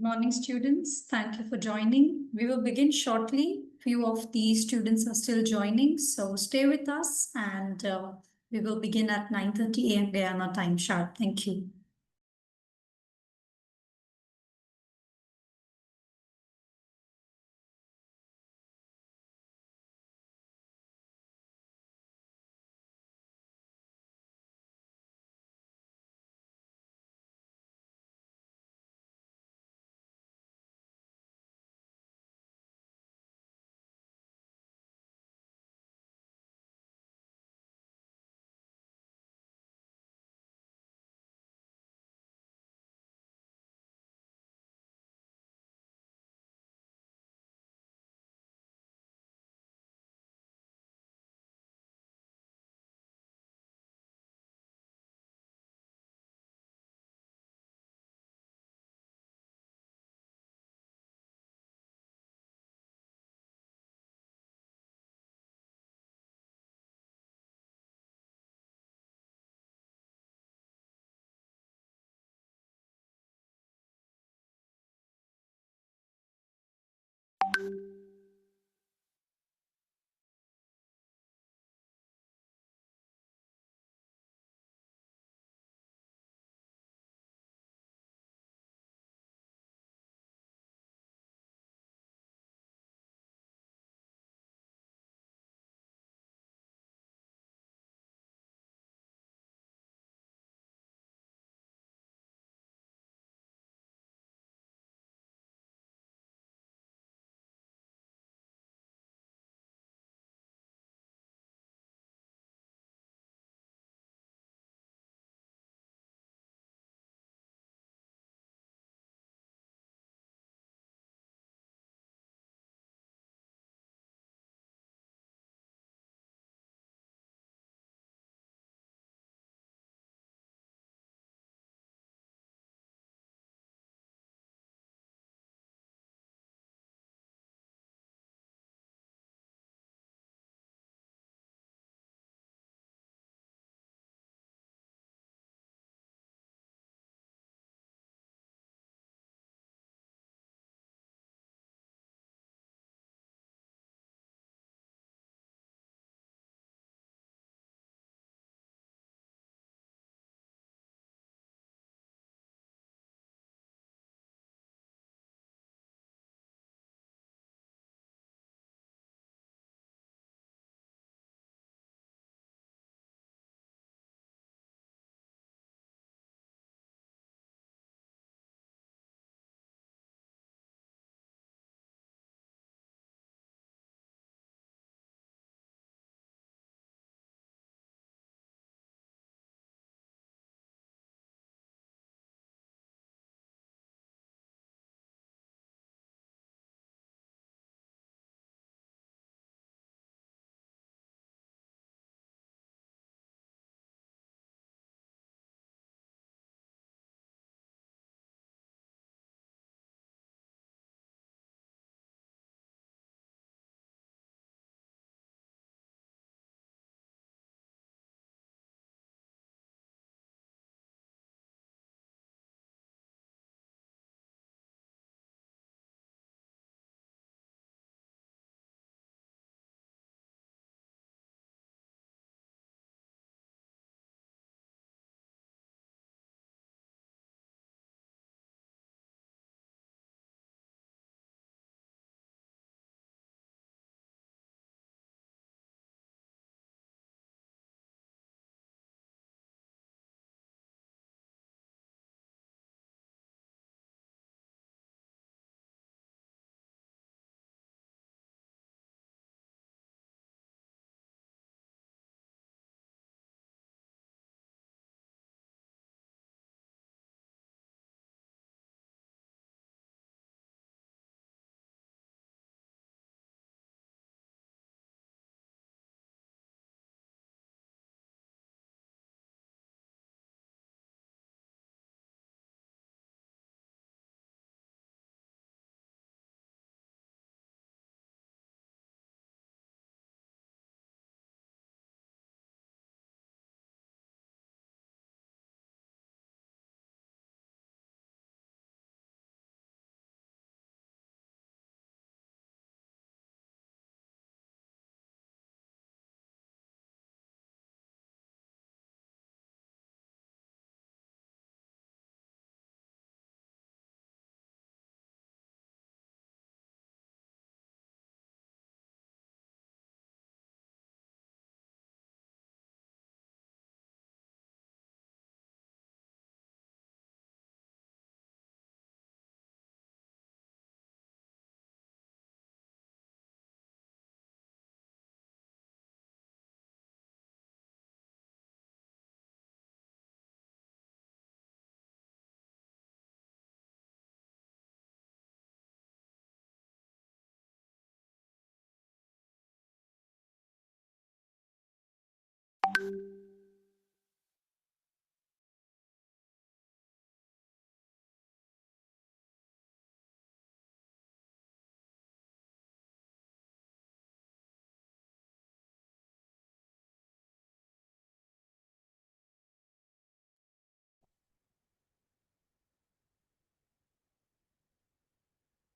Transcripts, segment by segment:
Morning, students. Thank you for joining. We will begin shortly. Few of the students are still joining, so stay with us and we will begin at 9:30 a.m. Guyana time sharp. Thank you.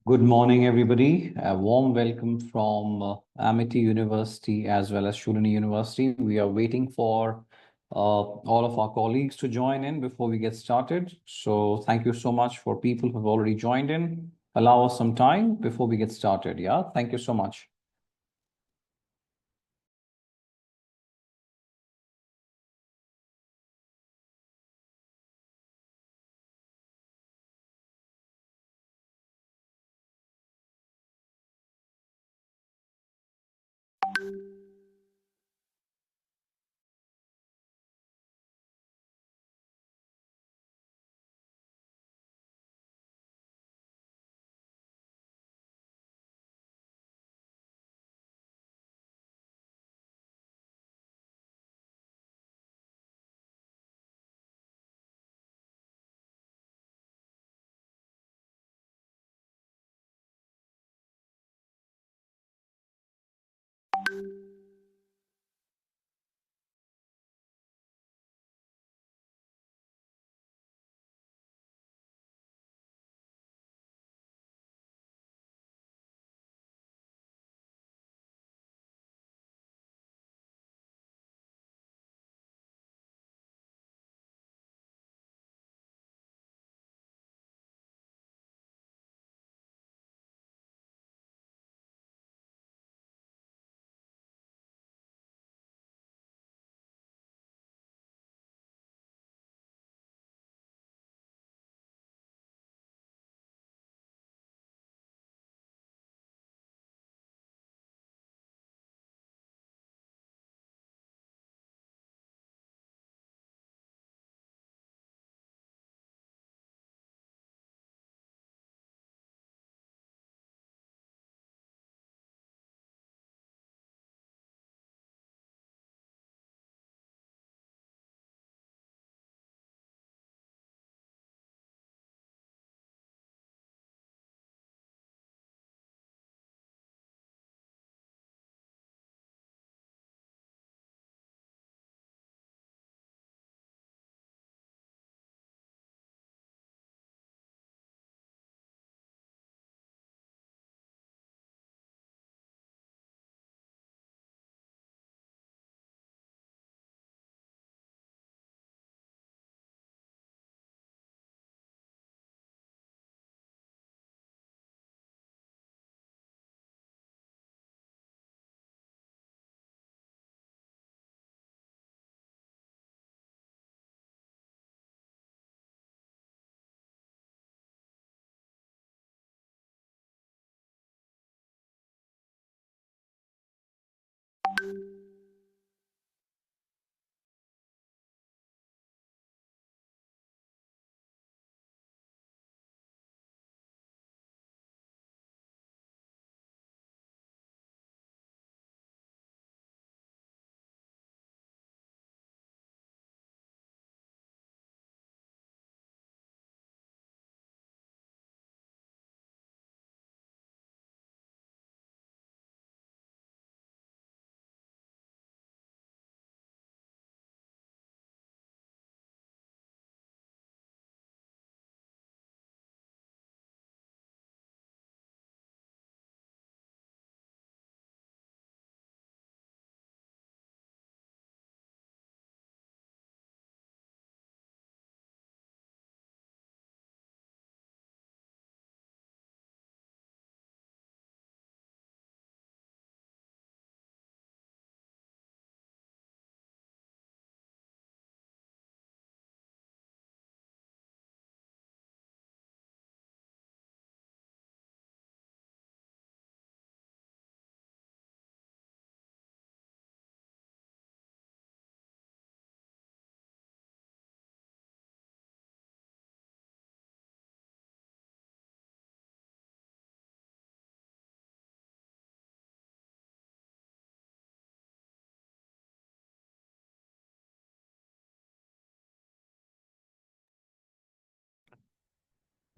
Good morning, everybody. A warm welcome from Amity University as well as Shulini University. We are waiting for all of our colleagues to join in before we get started. So thank you so much for people who have already joined in. Allow us some time before we get started. Yeah, thank you so much.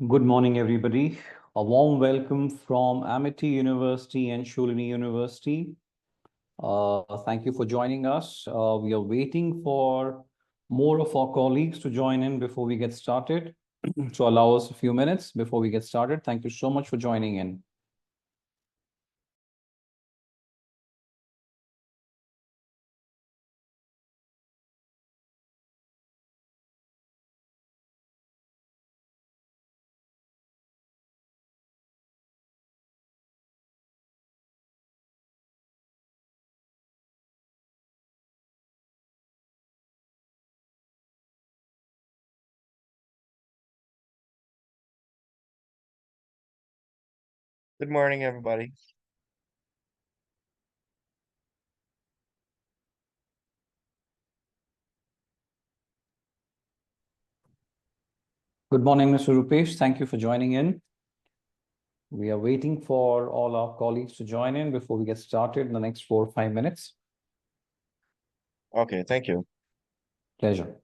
Good morning, everybody. A warm welcome from Amity University and Shulini University. Thank you for joining us. We are waiting for more of our colleagues to join in before we get started. So allow us a few minutes before we get started. Thank you so much for joining in. Good morning, everybody. Good morning, Mr. Rupesh. Thank you for joining in. We are waiting for all our colleagues to join in before we get started in the next 4 or 5 minutes. Okay, thank you. Pleasure.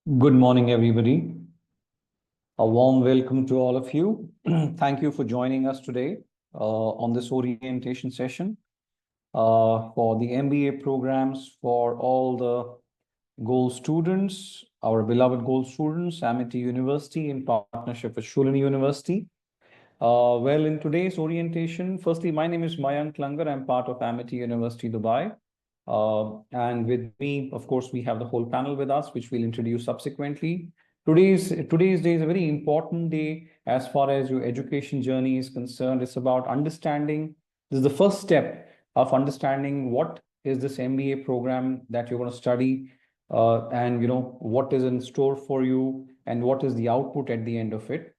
Good morning, everybody. A warm welcome to all of you. Thank you for joining us today on this orientation session for the MBA programs for all the Gold students, our beloved Gold students, Amity University in partnership with Shulini University. Well, in today's orientation, firstly, my name is Mayank Langar. I'm part of Amity University, Dubai. And with me, of course, we have the whole panel with us, which we'll introduce subsequently. Today's day is a very important day as far as your education journey is concerned. It's about understanding. This is the first step of understanding what is this MBA program that you're going to study, and what is in store for you, and what is the output at the end of it,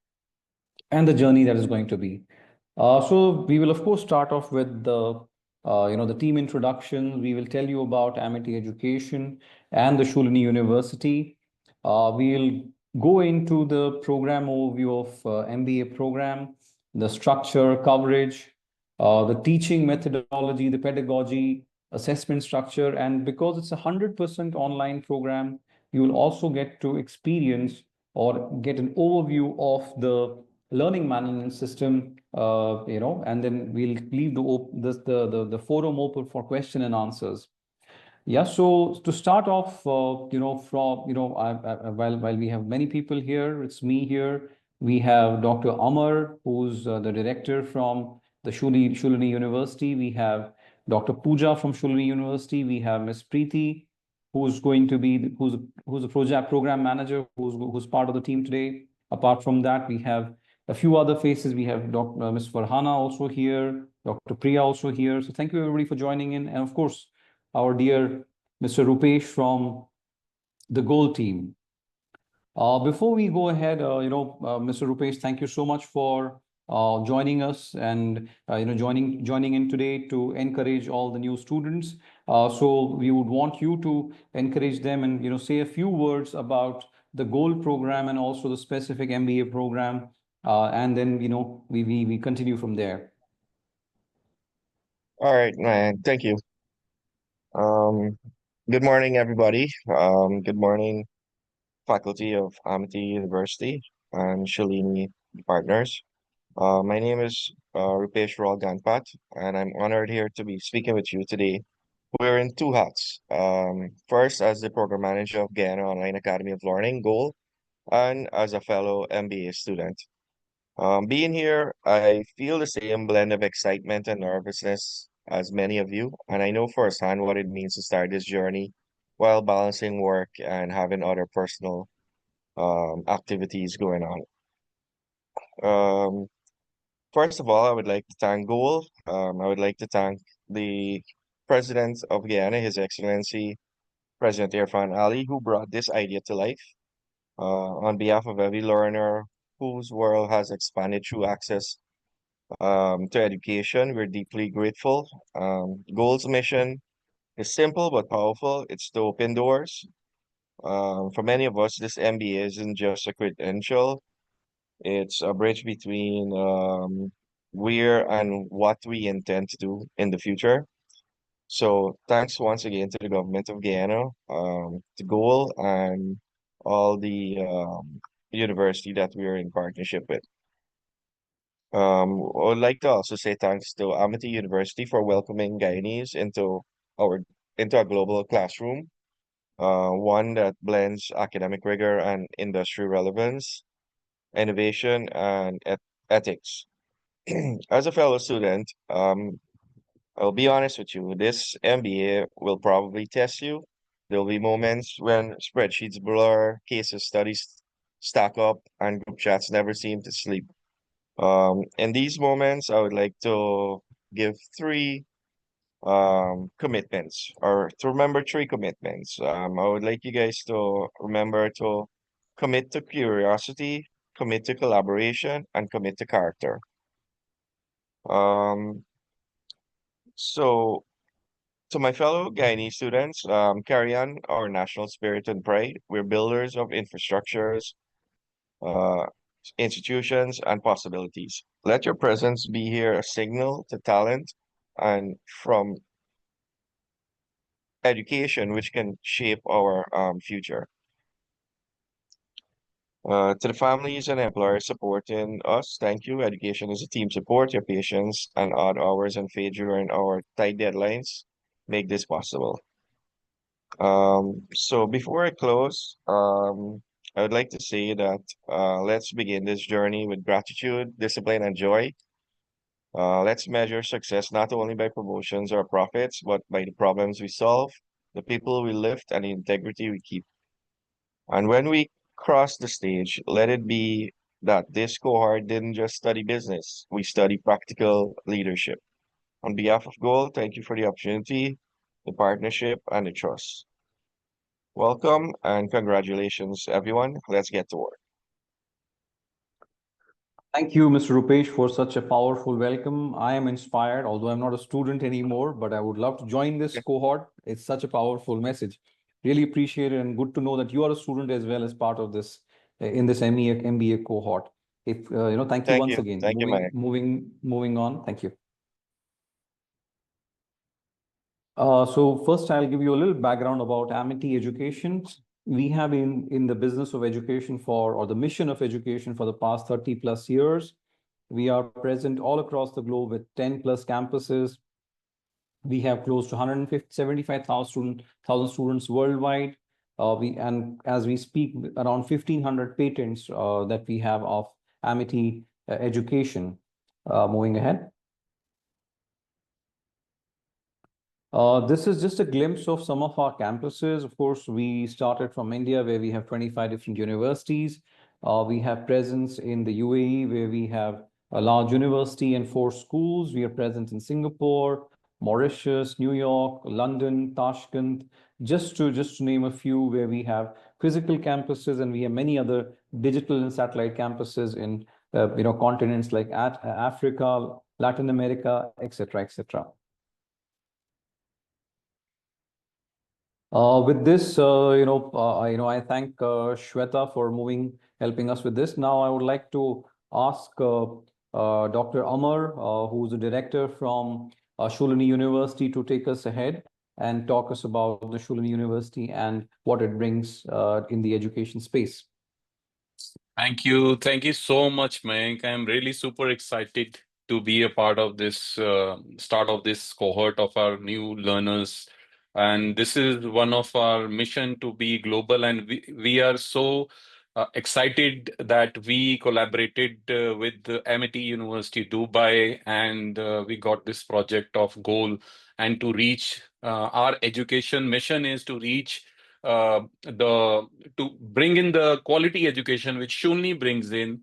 and the journey that is going to be. So we will of course start off with the team introduction. We will tell you about Amity Education and the Shulini University. We'll go into the program overview of MBA program, the structure, coverage, the teaching methodology, the pedagogy, assessment structure, and because it's 100% online program, you will also get to experience or get an overview of the learning management system, and then we'll leave the forum open for question and answers. Yeah, so to start off, while we have many people here, it's me here. We have Dr. Amar, who's the director from the Shulini University. We have Dr. Pooja from Shulini University. We have Ms. Preeti, who's going to be who's a project program manager, who's part of the team today. Apart from that, we have a few other faces. We have Dr. Ms. Farhana also here, Dr. Priya also here. So thank you everybody for joining in, and of course, our dear Mr. Rupesh from the Gold team. Before we go ahead, Mr. Rupesh, thank you so much for joining us and joining in today to encourage all the new students. So we would want you to encourage them and say a few words about the Gold program and also the specific MBA program, and then we continue from there. All right, man. Thank you. Um, Good morning, everybody. Good morning, faculty of Amity University and Shalini partners. My name is Rupesh Ral Ganpat, and I'm honored here to be speaking with you today. We're in two hats. First, as the program manager of Guyana Online Academy of Learning, GOL, and as a fellow MBA student. Being here, I feel the same blend of excitement and nervousness as many of you, and I know firsthand what it means to start this journey while balancing work and having other personal activities going on. Um, First of all, I would like to thank Goal. I would like to thank the President of Guyana, His Excellency President Irfan Ali, who brought this idea to life. On behalf of every learner whose world has expanded through access to education. We're deeply grateful. Goals mission is simple but powerful. It's to open doors. For many of us, this MBA isn't just a credential. It's a bridge between where and what we intend to do in the future. So thanks once again to the government of Guyana, to Goal, and all the university that we are in partnership with. I would like to also say thanks to Amity University for welcoming Guyanese our into a global classroom, one that blends academic rigor and industry relevance, innovation, and ethics. As a fellow student, I'll be honest with you, this MBA will probably test you. There'll be moments when spreadsheets blur, cases studies stack up, and group chats never seem to sleep. In these moments, I would like to give three commitments or to remember three commitments. I would like you guys to remember to commit to curiosity, commit to collaboration, and commit to character. Um, so to my fellow Guyanese students, carry on our national spirit and pride. We're builders of infrastructures, uh, institutions, and possibilities. Let your presence be here a signal to talent and from education, which can shape our future. To the families and employers supporting us, thank you. Education is a team support. Your patience and odd hours and faith during our tight deadlines make this possible. So before I close, I would like to say that let's begin this journey with gratitude, discipline, and joy. Let's measure success not only by promotions or profits, but by the problems we solve, the people we lift, and the integrity we keep. And when we cross the stage, let it be that this cohort didn't just study business, we study practical leadership. On behalf of Gold, thank you for the opportunity, the partnership, and the trust. Welcome and congratulations, everyone. Let's get to work. Thank you, Mr. Rupesh, for such a powerful welcome. I am inspired, although I'm not a student anymore, but I would love to join this cohort. It's such a powerful message. Really appreciate it, and good to know that you are a student as well as part of this in this MEA MBA cohort. If thank you Thank once you. again. Thank you, Mike. Moving on. Thank you. So first, I'll give you a little background about Amity Education. We have been in the business of education or the mission of education for the past 30 plus years. We are present all across the globe with 10 plus campuses. We have close to 175,000 students worldwide. And as we speak, around 1,500 patents that we have of Amity Education. Moving ahead. This is just a glimpse of some of our campuses. Of course, we started from India, where we have 25 different universities. We have presence in the UAE, where we have a large university and 4 schools. We are present in Singapore, Mauritius, New York, London, Tashkent, just to name a few, where we have physical campuses, and we have many other digital and satellite campuses in continents like Africa, Latin America, etc., etc. With this, I thank Shweta for helping us with this. Now, I would like to ask Dr. Amar, who's a director from Shulini University, to take us ahead and talk us about the Shulini University and what it brings in the education space. Thank you. Thank you so much, Mayank. I'm really super excited to be a part of this start of this cohort of our new learners. And this is one of our mission to be global. And we are so excited that we collaborated with the Amity University Dubai, and we got this project of goal, and to reach our education mission is to reach to bring in the quality education which Shulini brings in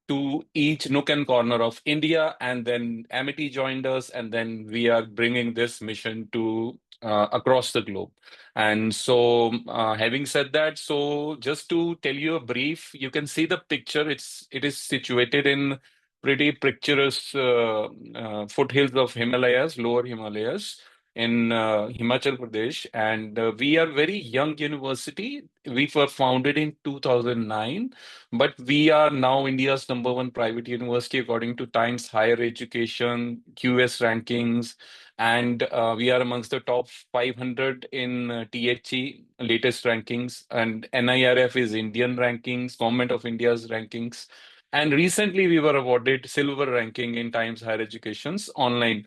to each nook and corner of India. And then Amity joined us, and then we are bringing this mission to across the globe. And so having said that, so just to tell you a brief, you can see the picture. It is situated in pretty picturesque foothills of Himalayas, lower Himalayas, in Himachal Pradesh, and we are very young university. We were founded in 2009, but we are now India's #1 private university according to Times Higher Education QS rankings, and we are amongst the top 500 in THE latest rankings, and NIRF is Indian rankings, Government of India's rankings, and recently we were awarded silver ranking in Times Higher Education's online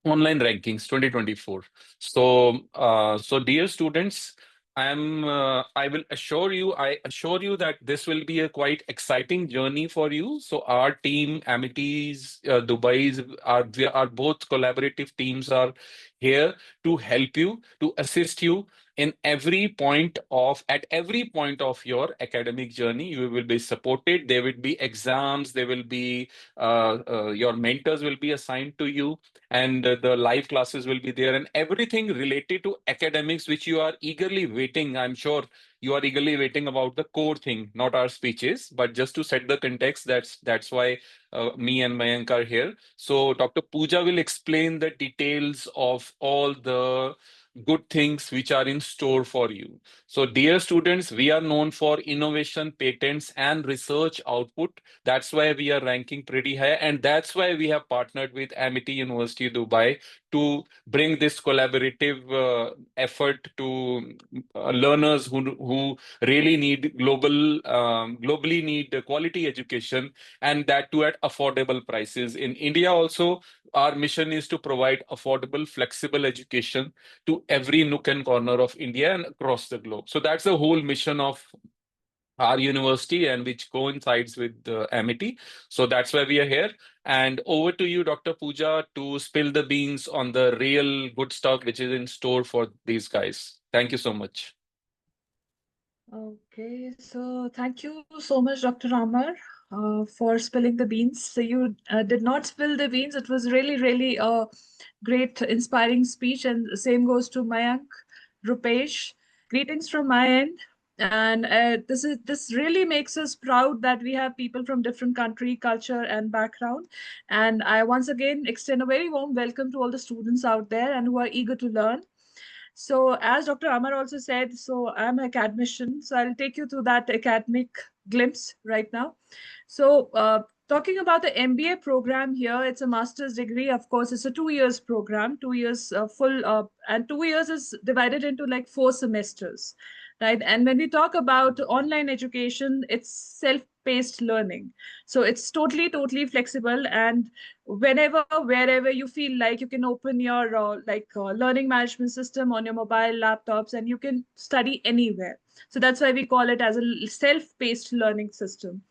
rankings 2024. So dear students, I assure you that this will be a quite exciting journey for you. So our team, Amity's, Dubai's, our both collaborative teams are here to help you, to assist you in at every point of your academic journey. You will be supported. There will be exams. There will be your mentors will be assigned to you, and the live classes will be there, and everything related to academics, which you are eagerly waiting. I'm sure you are eagerly waiting about the core thing, not our speeches, but just to set the context. That's why me and Mayank are here. So Dr. Pooja will explain the details of all the good things which are in store for you. So dear students, we are known for innovation, patents, and research output. That's why we are ranking pretty high. And that's why we have partnered with Amity University Dubai to bring this collaborative effort to learners who really need globally need quality education, and that too at affordable prices. In India also, our mission is to provide affordable, flexible education to every nook and corner of India and across the globe. So that's the whole mission of our university, and which coincides with Amity. So that's why we are here. And over to you, Dr. Pooja, to spill the beans on the real good stuff which is in store for these guys. Thank you so much. Okay, so thank you so much, Dr. Amar, for spilling the beans. So you did not spill the beans. It was really a great, inspiring speech. And the same goes to Mayank, Rupesh. Greetings from my end. And this really makes us proud that we have people from different country, culture, and background. And I once again extend a very warm welcome to all the students out there and who are eager to learn. So as Dr. Amar also said, so I'm an academician, so I'll take you through that academic glimpse right now. So talking about the MBA program here, it's a master's degree. Of course, it's a 2 years program, 2 years full, and 2 years is divided into like 4 semesters, right? And when we talk about online education, it's self-paced learning. So it's totally flexible, and whenever, wherever you feel like, you can open your learning management system on your mobile laptops, and you can study anywhere. So that's why we call it as a self-paced learning system.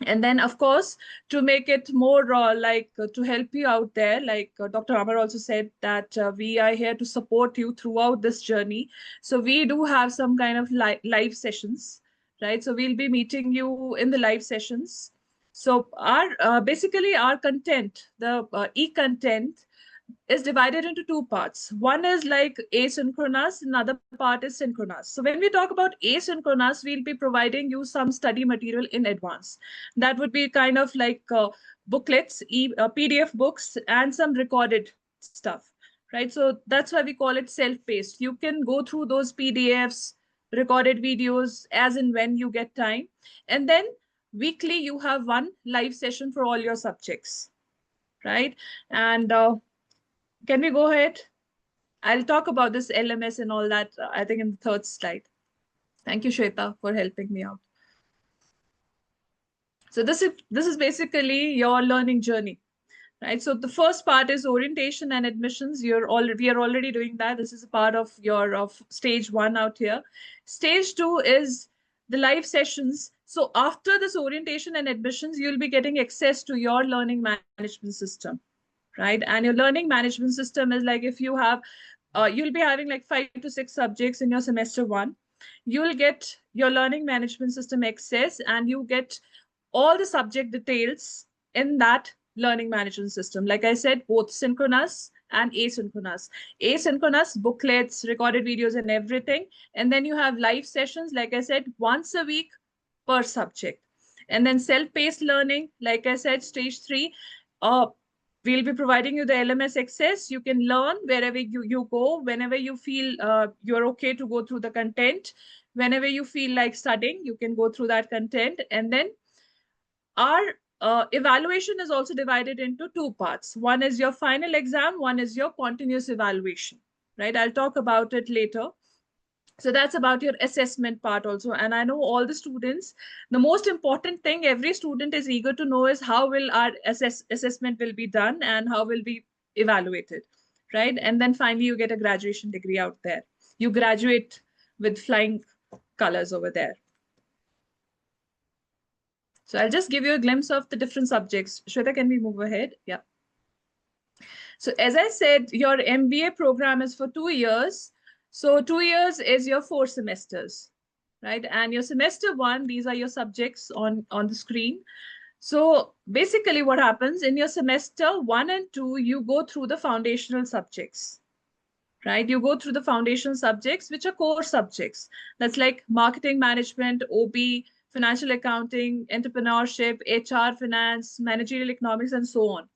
And then, of course, to make it more to help you out there, like Dr. Amar also said, that we are here to support you throughout this journey. So we do have some kind of live sessions, right? So we'll be meeting you in the live sessions. So our basically our content, the e-content, is divided into 2 parts. One is like asynchronous, another part is synchronous. So when we talk about asynchronous, we'll be providing you some study material in advance. That would be kind of like booklets, PDF books, and some recorded stuff, right? So that's why we call it self-paced. You can go through those PDFs, recorded videos as and when you get time. And then weekly, you have one live session for all your subjects, right? And can we go ahead? I'll talk about this LMS and all that, I think, in the 3rd slide. Thank you, Shweta, for helping me out. So this is basically your learning journey, right? So the first part is orientation and admissions. We are already doing that. This is a part of your stage 1 out here. Stage 2 is the live sessions. So after this orientation and admissions, you'll be getting access to your learning management system, right? And your learning management system is like, if you have, you'll be having like 5 to 6 subjects in your semester 1. You'll get your learning management system access, and you get all the subject details in that learning management system. Like I said, both synchronous and asynchronous. Asynchronous, booklets, recorded videos, and everything. And then you have live sessions, like I said, once a week per subject. And then self-paced learning, like I said, stage 3, we'll be providing you the LMS access. You can learn wherever you go, whenever you feel you're okay to go through the content. Whenever you feel like studying, you can go through that content. And then our evaluation is also divided into 2 parts. One is your final exam, one is your continuous evaluation, right? I'll talk about it later. So that's about your assessment part also. And I know all the students, the most important thing every student is eager to know is how will our assessment will be done and how will be evaluated, right? And then finally, you get a graduation degree out there. You graduate with flying colors over there. So I'll just give you a glimpse of the different subjects. Shweta, can we move ahead? Yeah. So as I said, your MBA program is for 2 years. So 2 years is your 4 semesters, right? And your semester 1, these are your subjects on the screen. So basically what happens in your semester 1 and 2, you go through the foundational subjects, right? You go through the foundational subjects, which are core subjects. That's like marketing management, OB, financial accounting, entrepreneurship, HR, finance, managerial economics, and so on,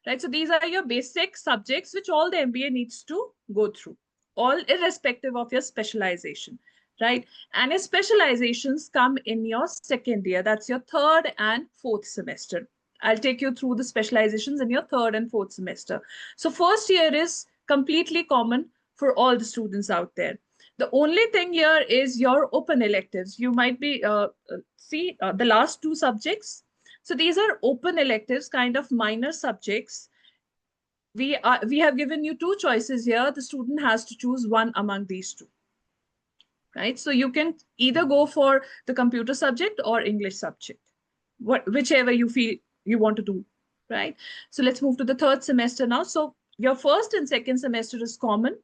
right? So these are your basic subjects, which all the MBA needs to go through. all irrespective of your specialization, right? And your specializations come in your second year. That's your third and fourth semester. I'll take you through the specializations in your third and fourth semester. So first year is completely common for all the students out there. The only thing here is your open electives. You might be, the last two subjects. So these are open electives, kind of minor subjects. We have given you two choices here. The student has to choose one among these two, right? So you can either go for the computer subject or English subject, whichever you feel you want to do, right? So let's move to the third semester now. So your first and second semester is common.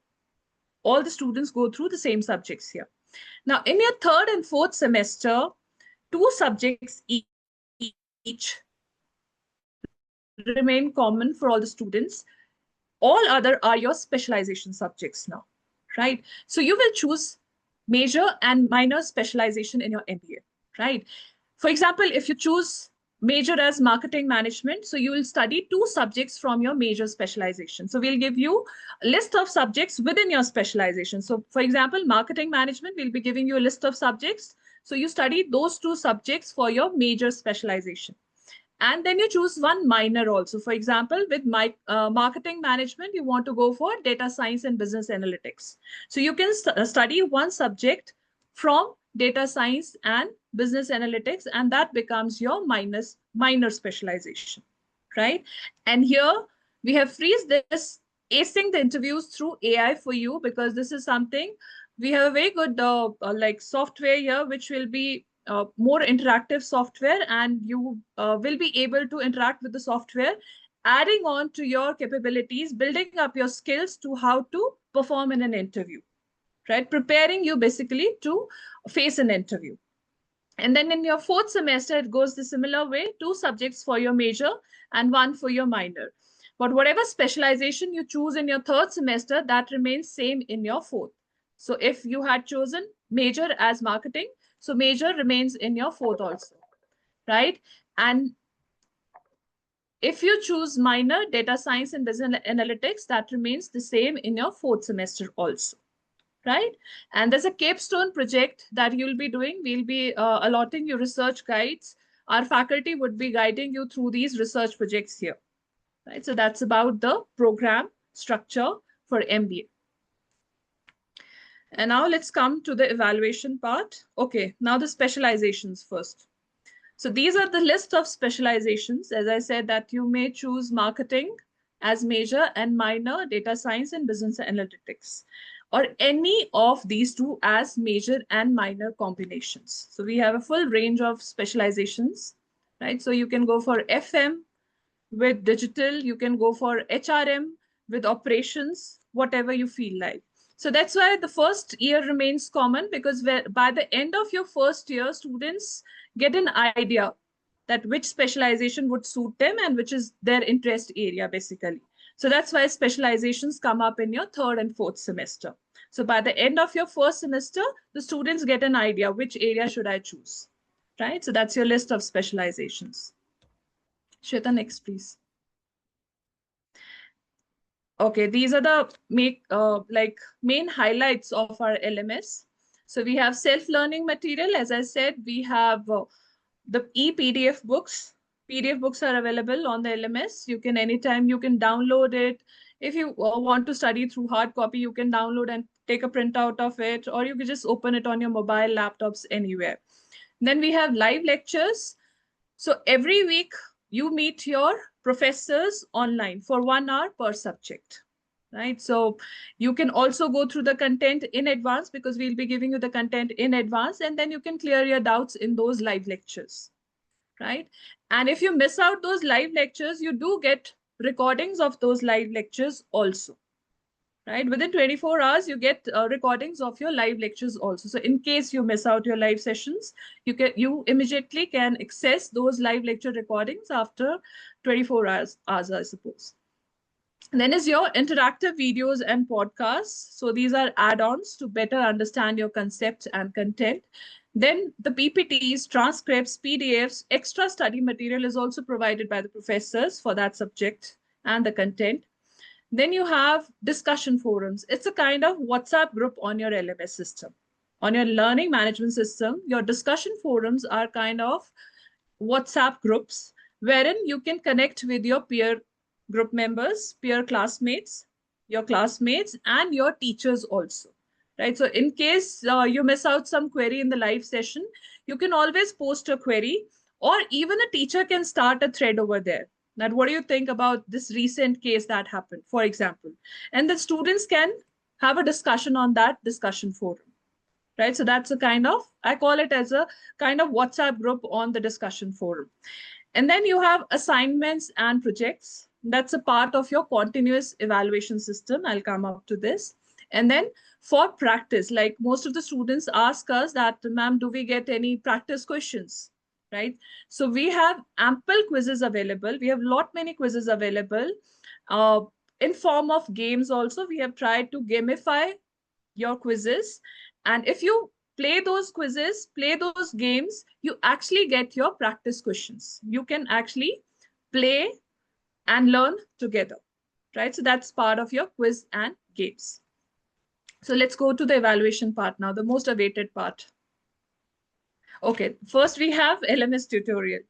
All the students go through the same subjects here. Now, in your third and fourth semester, two subjects each remain common for all the students. All other are your specialization subjects now, right? So you will choose major and minor specialization in your MBA, right? For example, if you choose major as marketing management, so you will study two subjects from your major specialization. So we'll give you a list of subjects within your specialization. So for example, marketing management, we'll be giving you a list of subjects. So you study those two subjects for your major specialization. And then you choose one minor also. For example, with marketing management, you want to go for data science and business analytics. So you can study one subject from data science and business analytics, and that becomes your minor specialization, right? And here we have freezed this acing the interviews through AI for you, because this is something we have a very good like software here, which will be more interactive software, and you will be able to interact with the software, adding on to your capabilities, building up your skills to how to perform in an interview, right? Preparing you basically to face an interview. And then in your fourth semester, it goes the similar way, two subjects for your major and one for your minor. But whatever specialization you choose in your third semester, that remains same in your fourth. So if you had chosen major as marketing, so major remains in your fourth also, right? And if you choose minor, data science and business analytics, that remains the same in your fourth semester also, right? And there's a capstone project that you'll be doing. We'll be allotting you research guides. Our faculty would be guiding you through these research projects here, right? So that's about the program structure for MBA. And now let's come to the evaluation part. Okay, now the specializations first. So these are the list of specializations. As I said, that you may choose marketing as major and minor, data science and business analytics, or any of these two as major and minor combinations. So we have a full range of specializations, right? So you can go for FM with digital, you can go for HRM with operations, whatever you feel like. So that's why the first year remains common, because by the end of your first year, students get an idea that which specialization would suit them and which is their interest area, basically. So that's why specializations come up in your third and fourth semester. So by the end of your first semester, the students get an idea, which area should I choose, right? So that's your list of specializations. Shweta, next, please. Okay, these are the main highlights of our LMS. So we have self-learning material. As I said, we have the e-PDF books. PDF books are available on the LMS. You can anytime, you can download it. If you want to study through hard copy, you can download and take a printout of it, or you can just open it on your mobile laptops anywhere. Then we have live lectures. So every week you meet your professors online for 1 hour per subject, right? So you can also go through the content in advance, because we'll be giving you the content in advance, and then you can clear your doubts in those live lectures, right? And if you miss out those live lectures, you do get recordings of those live lectures also, right? Within 24 hours, you get recordings of your live lectures also. So in case you miss out your live sessions, you immediately can access those live lecture recordings after 24 hours, I suppose. And then is your interactive videos and podcasts. So these are add-ons to better understand your concepts and content. Then the PPTs, transcripts, PDFs, extra study material is also provided by the professors for that subject and the content. Then you have discussion forums. It's a kind of WhatsApp group on your LMS system. On your learning management system, your discussion forums are kind of WhatsApp groups wherein you can connect with your peer group members, peer classmates, your classmates, and your teachers also. Right. So in case you miss out some query in the live session, you can always post a query, or even a teacher can start a thread over there. That what do you think about this recent case that happened, for example? And the students can have a discussion on that discussion forum. Right. So that's a kind of, I call it as a kind of WhatsApp group on the discussion forum. And then you have assignments and projects. That's a part of your continuous evaluation system. I'll come up to this. And then for practice, like most of the students ask us that, ma'am, do we get any practice questions? Right. So we have ample quizzes available. We have many quizzes available in form of games also. We have tried to gamify your quizzes. And if you play those quizzes, play those games, you actually get your practice questions. You can actually play and learn together, right? So that's part of your quiz and games. So let's go to the evaluation part now, the most awaited part. Okay, first we have LMS tutorial.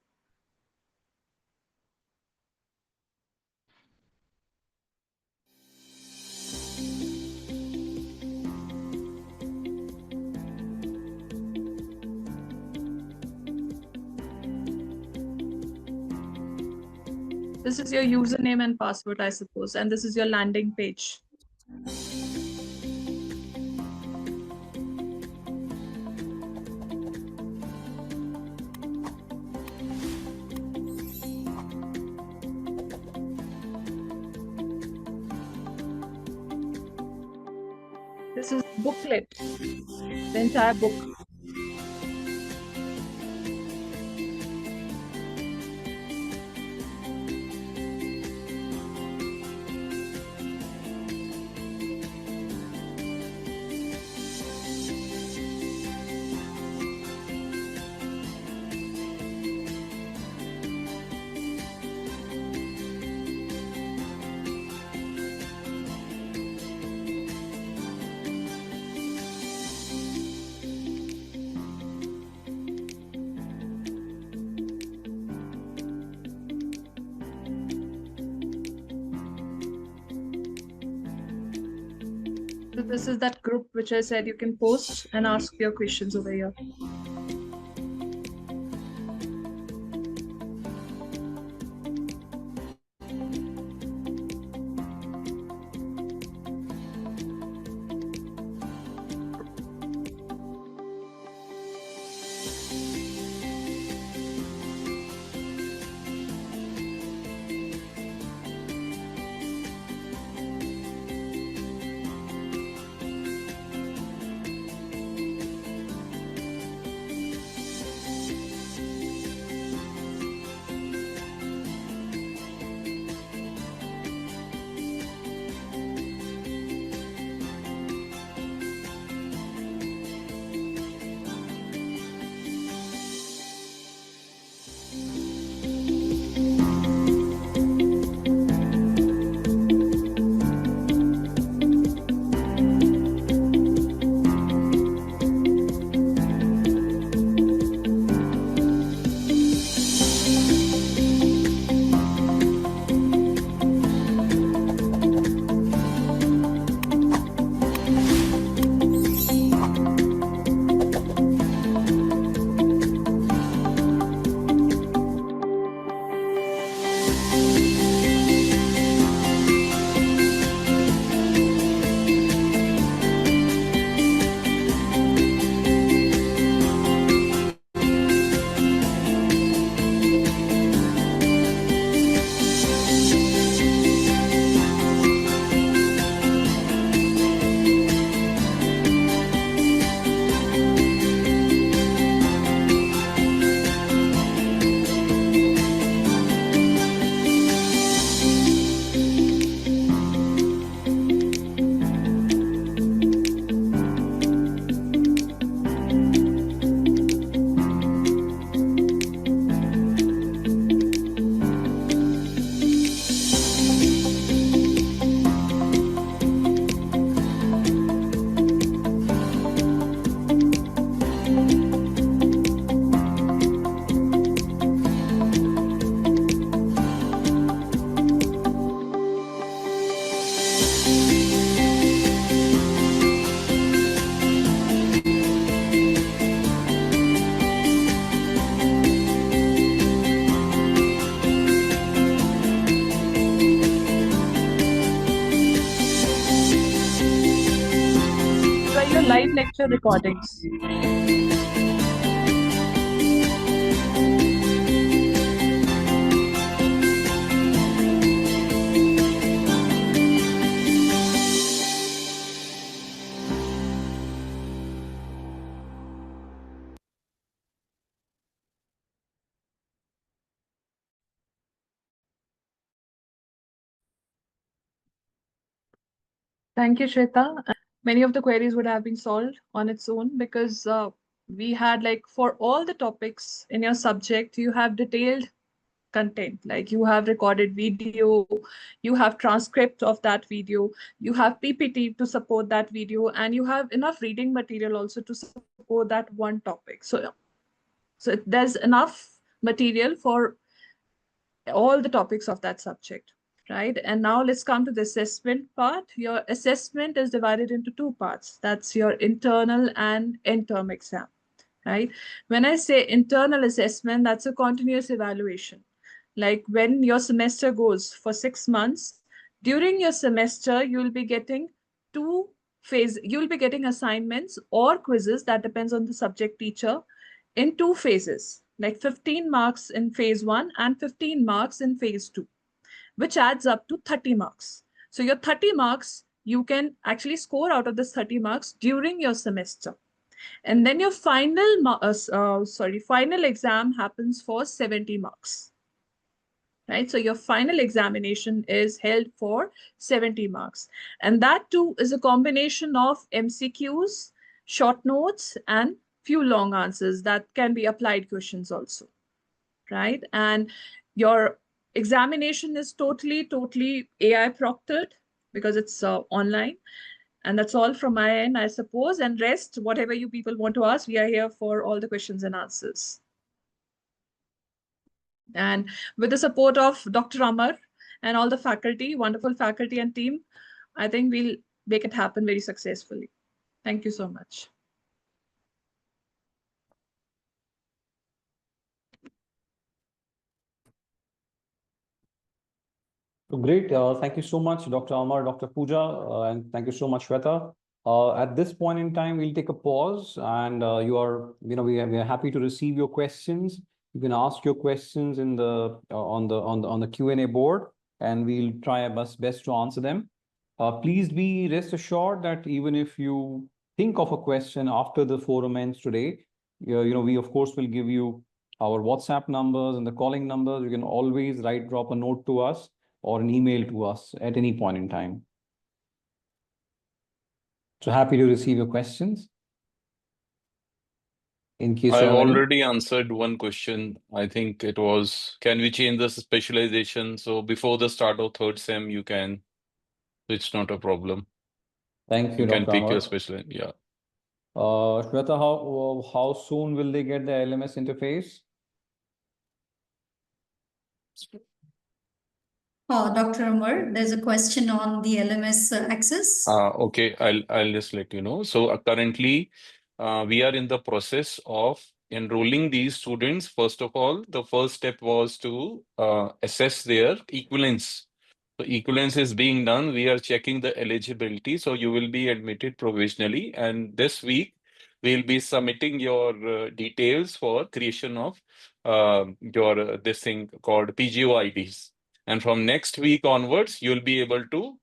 This is your username and password, I suppose, and this is your landing page. This is booklet, the entire book. So this is that group which I said you can post and ask your questions over here. lecture recordings. Thank you, Shweta. Many of the queries would have been solved on its own because we had, like, for all the topics in your subject, you have detailed content. Like, you have recorded video, you have transcript of that video, you have PPT to support that video, and you have enough reading material also to support that one topic. So there's enough material for all the topics of that subject, right? And now let's come to the assessment part. Your assessment is divided into two parts. That's your internal and end-term exam, right? When I say internal assessment, that's a continuous evaluation. Like, when your semester goes for 6 months, during your semester, you'll be getting you'll be getting assignments or quizzes, that depends on the subject teacher, in 2 phases, like 15 marks in phase 1 and 15 marks in phase 2, which adds up to 30 marks. So your 30 marks, you can actually score out of this 30 marks during your semester. And then your final exam happens for 70 marks. Right? So your final examination is held for 70 marks. And that too is a combination of MCQs, short notes, and few long answers that can be applied questions also, right? And your examination is totally AI proctored because it's online. And that's all from my end, I suppose. And rest, whatever you people want to ask, we are here for all the questions and answers. And with the support of Dr. Amar and all the faculty, wonderful faculty and team, I think we'll make it happen very successfully. Thank you so much. So great. Thank you so much, Dr. Amar, Dr. Pooja, and thank you so much, Shweta. At this point in time, we'll take a pause, and we are happy to receive your questions. You can ask your questions in the on the Q&A board, and we'll try our best to answer them. Please be rest assured that even if you think of a question after the forum ends today, we of course will give you our WhatsApp numbers and the calling numbers. You can always drop a note to us or an email to us at any point in time. So happy to receive your questions. In case I've already answered one question. I think it was, can we change the specialization? So before the start of third sem, you can. It's not a problem. Thank you, You can Dr. pick Amar. your specialization. Yeah. Shweta, how soon will they get the LMS interface? Dr. Amar, there's a question on the LMS access. Okay, I'll just let you know. So currently, we are in the process of enrolling these students. First of all, the first step was to assess their equivalence. So equivalence is being done. We are checking the eligibility. So you will be admitted provisionally. And this week, we'll be submitting your details for creation of your this thing called PGO IDs. And from next week onwards, you'll be able to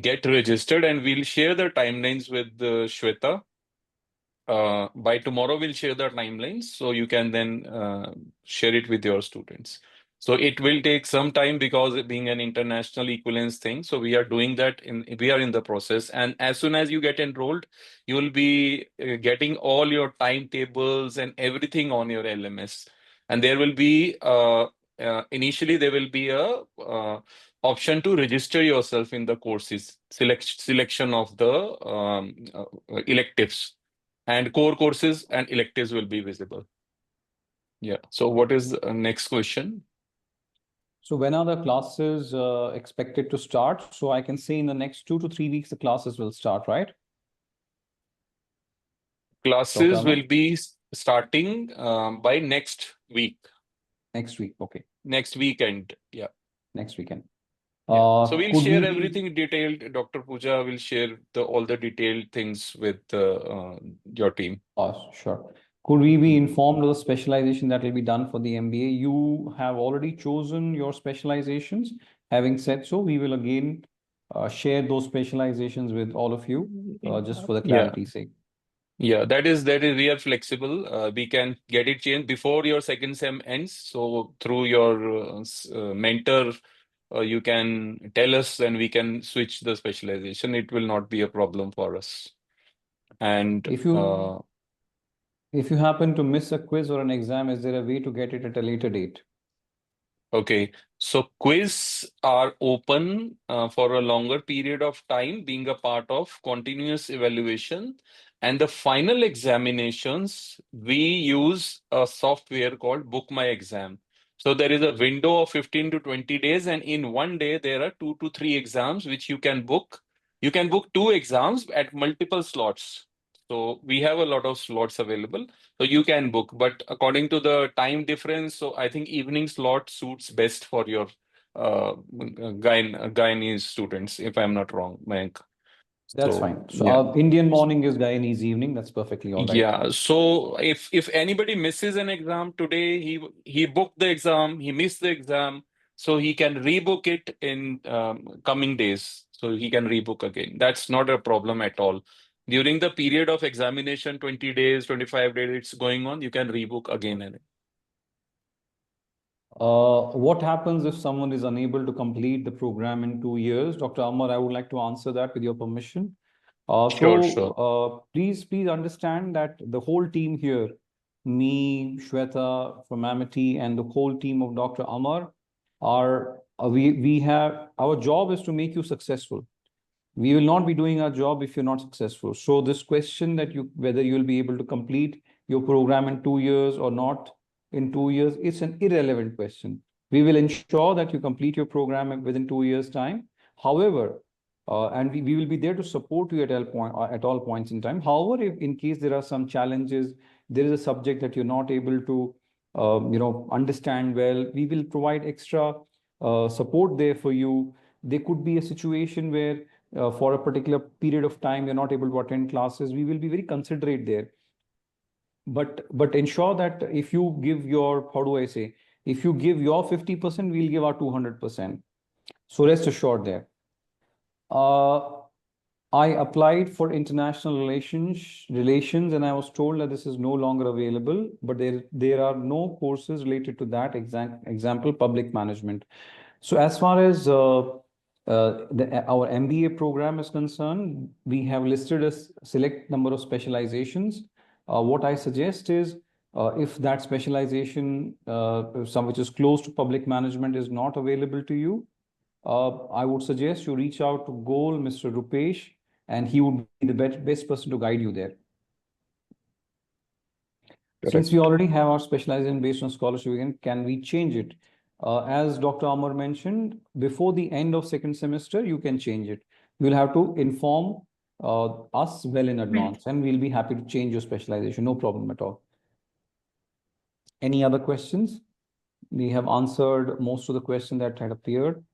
get registered, and we'll share the timelines with Shweta. By tomorrow, we'll share the timelines, so you can then share it with your students. So it will take some time because it being an international equivalence thing. So we are doing that, we are in the process. And as soon as you get enrolled, you will be getting all your timetables and everything on your LMS. And there will be, initially, there will be a option to register yourself in the courses, selection of the electives. And core courses and electives will be visible. Yeah. So what is the next question? So when are the classes expected to start? So I can say in the next 2 to 3 weeks, the classes will start, right? Classes will be starting by next week. Next week, okay. Next weekend, yeah. Next weekend. So we'll Could share we be, everything detailed. Dr. Pooja will share all the detailed things with your team. sure. Could we be informed of the specialization that will be done for the MBA? You have already chosen your specializations. Having said so, we will again share those specializations with all of you, just for the Yeah. clarity's sake. Yeah, that is we are flexible. We can get it changed before your second sem ends. So through your mentor, you can tell us and we can switch the specialization. It will not be a problem for us. And If you happen to miss a quiz or an exam, is there a way to get it at a later date? okay, so quiz are open for a longer period of time, being a part of continuous evaluation. And the final examinations, we use a software called Book My Exam. So there is a window of 15 to 20 days, and in one day, there are 2 to 3 exams which you can book. You can book 2 exams at multiple slots. So we have a lot of slots available. So you can book, but according to the time difference, so I think evening slot suits best for your Guyanese students, if I'm not wrong, Mayank. That's So, fine. So yeah. Indian morning is Guyanese evening. That's perfectly all right. Yeah. So if anybody misses an exam today, he booked the exam, he missed the exam, so he can rebook it in coming days. So he can rebook again. That's not a problem at all. During the period of examination, 20 days, 25 days, it's going on, you can rebook again and What happens if someone is unable to complete the program in 2 years? Dr. Amar, I would like to answer that with your permission. Sure. Please understand that the whole team here, me, Shweta from Amity, and the whole team of Dr. Amar are, we have, our job is to make you successful. We will not be doing our job if you're not successful. So this question that whether you'll be able to complete your program in 2 years or not in 2 years, it's an irrelevant question. We will ensure that you complete your program within 2 years' time. However, and we will be there to support you at all points in time. However, if in case there are some challenges, there is a subject that you're not able to understand well, we will provide extra support there for you. There could be a situation where for a particular period of time you're not able to attend classes. We will be very considerate there. But ensure that if you give your, how do I say, if you give your 50%, we'll give our 200%. So rest assured there. I applied for international relations and I was told that this is no longer available, but there are no courses related to that, example, public management. So as far as our MBA program is concerned, we have listed a select number of specializations. What I suggest is, if that specialization, which is close to public management, is not available to you, I would suggest you reach out to Goal, Mr. Rupesh, and he would be the best person to guide you there. Correct. Since we already have our specialization based on scholarship, again, can we change it? As Dr. Amar mentioned, before the end of second semester, you can change it. You'll have to inform us well in advance, and we'll be happy to change your specialization. No problem at all. Any other questions? We have answered most of the questions that had appeared.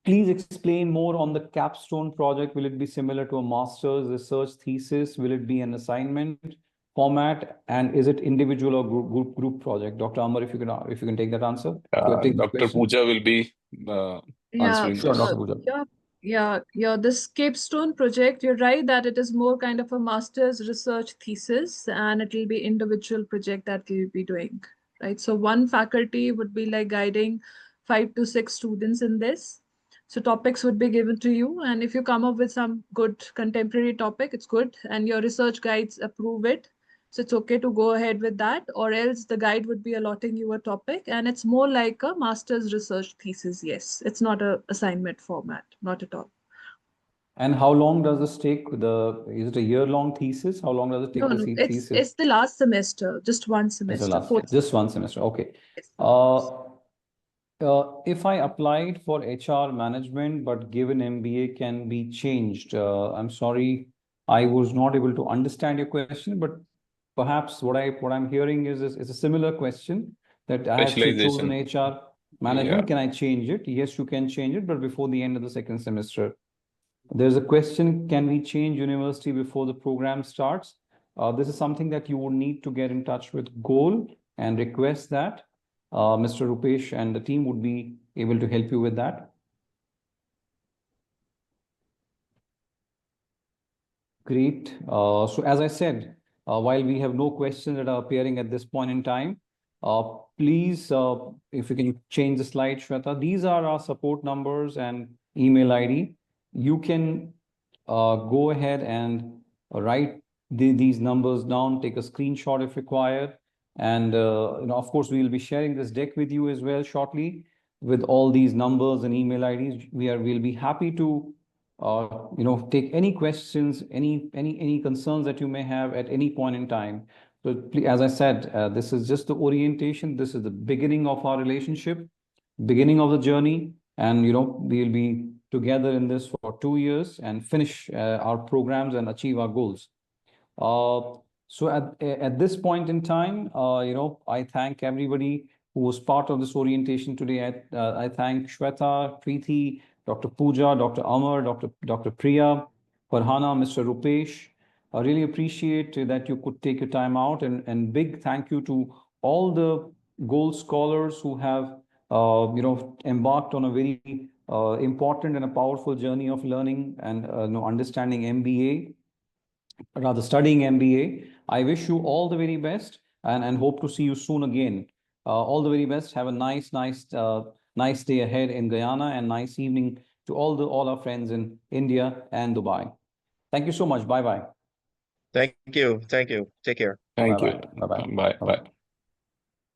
Please explain more on the capstone project. Will it be similar to a master's research thesis? Will it be an assignment format? And is it individual or group project? Dr. Amar, if you can take that answer. Dr. Pooja will be answering Sure, this. Dr. Pooja. Yeah, this capstone project, you're right that it is more kind of a master's research thesis and it will be individual project that you'll be doing, right? So one faculty would be like guiding 5 to 6 students in this. So topics would be given to you, and if you come up with some good contemporary topic, it's good, and your research guides approve it. So it's okay to go ahead with that, or else the guide would be allotting you a topic, and it's more like a master's research thesis. Yes, it's not a assignment format, not at all. And how long does this take? Is it a year-long thesis? How long does it take No, thesis? it's the last semester, just one semester. Just one semester. Okay. If I applied for HR management but given MBA can be changed, I'm sorry, I was not able to understand your question, but perhaps what I'm hearing is a similar question that I have chosen HR. Management, can I change it? Yes, you can change it, but before the end of the second semester. There's a question, can we change university before the program starts? This is something that you would need to get in touch with Goal and request that. Mr. Rupesh and the team would be able to help you with that. Great. So as I said, while we have no questions that are appearing at this point in time, please, if you can change the slide, Shweta, these are our support numbers and email ID. You can go ahead and write these numbers down, take a screenshot if required. And of course, we will be sharing this deck with you as well shortly with all these numbers and email IDs. We'll be happy to take any questions, any concerns that you may have at any point in time. So please, as I said, this is just the orientation. This is the beginning of our relationship, beginning of the journey. And, we'll be together in this for 2 years and finish our programs and achieve our goals. So at this point in time, I thank everybody who was part of this orientation today. I thank Shweta, Preeti, Dr. Pooja, Dr. Amar, Dr. Priya, Farhana, Mr. Rupesh. I really appreciate that you could take your time out, and big thank you to all the Gold scholars who have embarked on a very important and a powerful journey of learning and understanding MBA, rather studying MBA. I wish you all the very best and hope to see you soon again. All the very best. Have a nice day ahead in Guyana, and nice evening to all our friends in India and Dubai. Thank you so much. Bye bye. Thank you. Take care. Thank Bye-bye. you. Bye-bye. Bye. Bye-bye. Bye.